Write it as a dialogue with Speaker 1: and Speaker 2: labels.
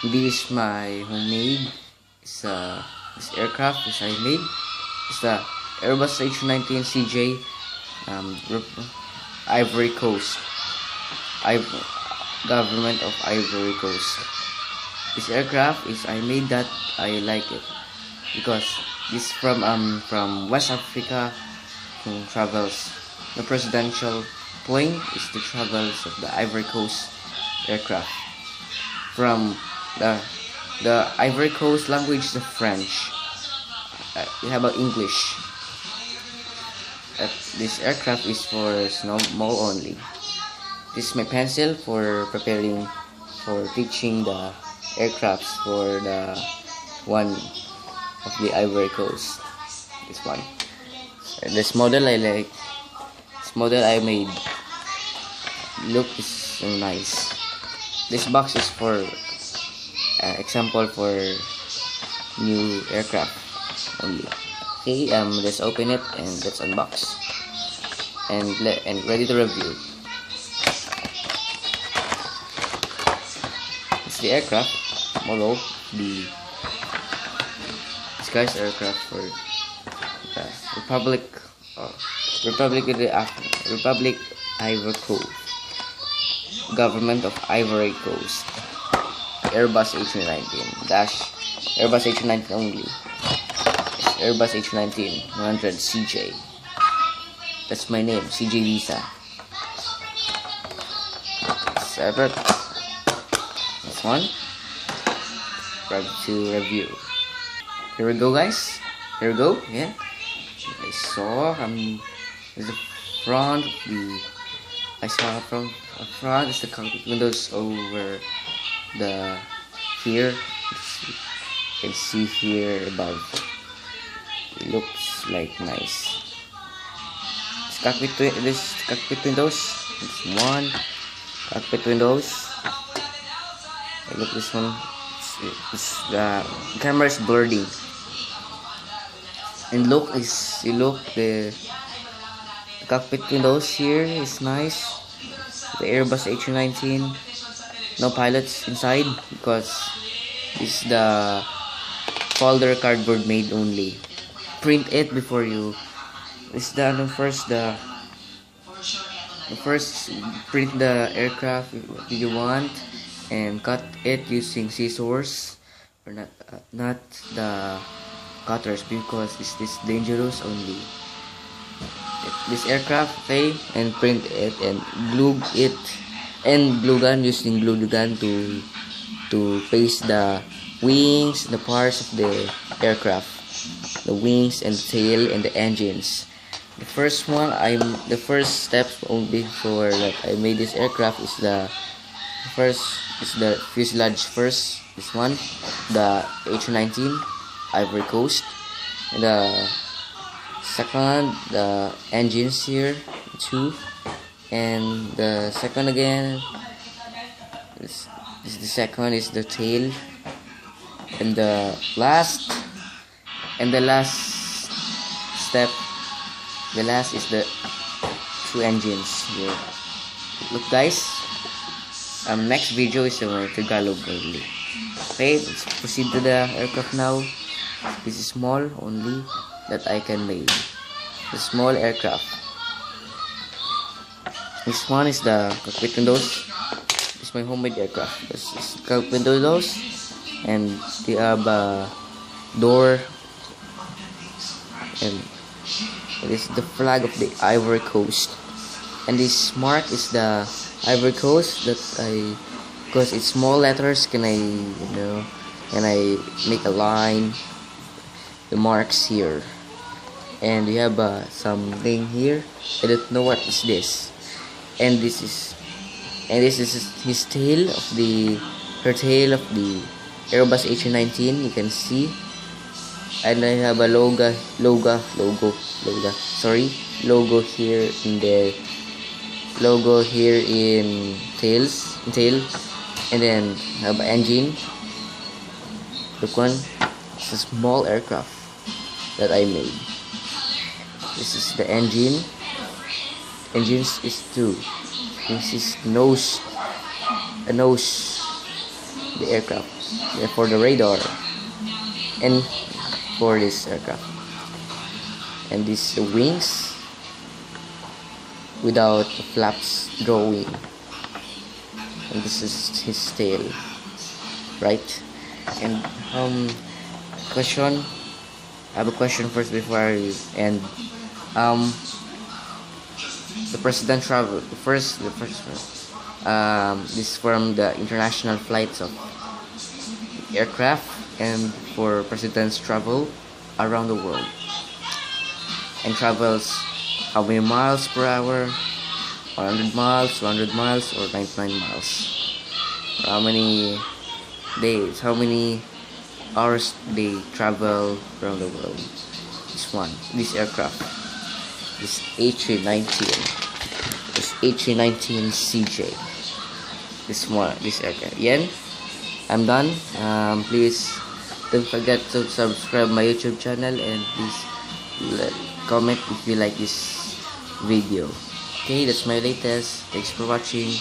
Speaker 1: This is my homemade. This aircraft is I made. It's the Airbus A319CJ, Ivory Coast, government of Ivory Coast. This aircraft is I made that I like it because this from West Africa who travels. The presidential plane is the travels of the Ivory Coast aircraft. From the Ivory Coast language is the French. We have English. This aircraft is for small only. This is my pencil for preparing for teaching the aircrafts for the one of the Ivory Coast. This one. This model I like. This model I made. Look is so nice. This box is for example for new aircraft only. Okay, let's open it and let's unbox and ready to review. It's the aircraft model, the disguised aircraft for the Republic Ivory Coast, government of Ivory Coast. Airbus A319 Airbus A319 only. It's Airbus A319CJ. That's my name, CJ Visa. Separate. This one. Ready to review. Here we go, guys. Here we go. Yeah. I saw there's the front. I saw from the front is the cockpit windows over the here. You can see here above. It looks like nice. This cockpit windows. It's one cockpit windows. Look this one. The camera is blurry. And the cockpit windows here is nice. The Airbus A319. No pilots inside because it's the folder cardboard made only. Print it before you. It's the first print the aircraft if you want and cut it using scissors or not the cutters because it's dangerous only. This aircraft and print it and glue it and glue gun using glue gun to paste the wings, the parts of the aircraft, the wings and the tail and the engines. The first steps only for that I made this aircraft is the fuselage first. This one, the A319 Ivory Coast. And the second, the engines here, two. And the second again the second is the tail, and the last step, the last is the two engines here. Look, guys, next video is Tagalog only. Okay, let's proceed to the aircraft now. This is small only that I can make the small aircraft. This one is the cockpit windows. This is my homemade aircraft. This is cockpit windows, and they have a door, and this is the flag of the Ivory Coast. And this mark is the Ivory Coast because it's small letters. Can I make a line? The marks here, and we have something here. I don't know what is this. And this is his tail of her tail of the Airbus A319. You can see, and I have a logo here in tail, and then have an engine. Look, one, it's a small aircraft that I made. This is the engine. Engines is two. This is a nose the aircraft, for the radar, and for this aircraft. And these wings without flaps drawing, and this is his tail, right? And question, I have a question first before I end. The president travel this from the international flights of aircraft, and for presidents travel around the world, and travels how many miles per hour, 100 miles, 200 miles, or 99 miles, or how many days, how many hours they travel around the world. This aircraft, this A319CJ, this aircraft. Yan, I'm done. Please don't forget to subscribe my YouTube channel, and please comment if you like this video. Okay, that's my latest. Thanks for watching.